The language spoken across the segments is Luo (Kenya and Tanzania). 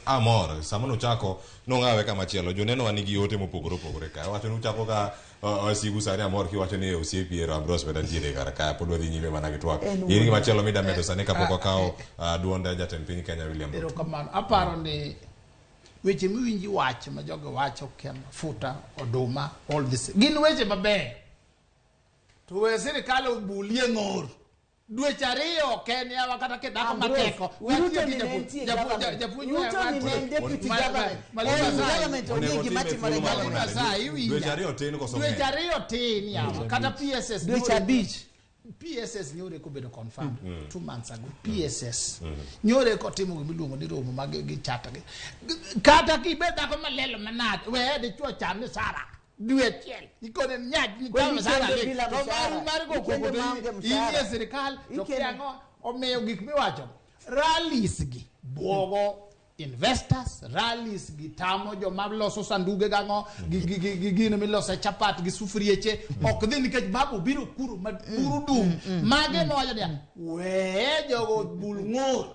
amor sama no chako no ngawe kama chielo joneno wanigi yote mopogore ka wacho no chako ka sigu sani amor kiwacho ni osiepiero Ambrose Weda ntiere kar ka pod wadhi nyime mana gi twak in gima chielo mida medo sani kapok okawo duonde jatend piny Kenya William Ruto. Erokamano aparo ni weche miwinji wach ma jogo wacho ken futa oduma all this gin weche maber to we sirikal obulie ng'or dweche ariyo Kenya wakata kedako makeko Ruto ni japuonj dweche ariyo tin yawa kata PSS dweche abich PSS nyore ko bedo confirmed 2 months ago PSS nyore ko timo gimiluongo ni romo mag gi chata gi kata kibeda ko malelo manat we de chuo cham ni sara dweche ikone nyaj ni kama sara le to mar go ko ini serikal to kiango omeyo gik miwacho rallies gi buogo investors rallies gi tamo jo mabloso sanduge gango gi gine miloso chapat gi sufrieche ok dhi nikech babu biro kuro maduro dum mage noyo dia we jogo bulng'or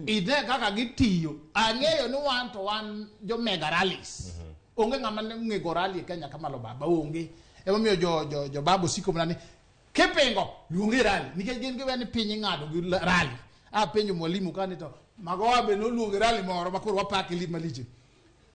ide kaka gitiyo ang'eyo ni wan to wan jo mega rallies onge ng'ama ng'ego rally Kenya kamalo baba onge emomiyo jo babu siko mnani kipingo luonge rally nikech gin giweni piny ng'ado gi rally penjo mwalimu kanito magowa be no luonge rally moro makoro wapaki lit maliche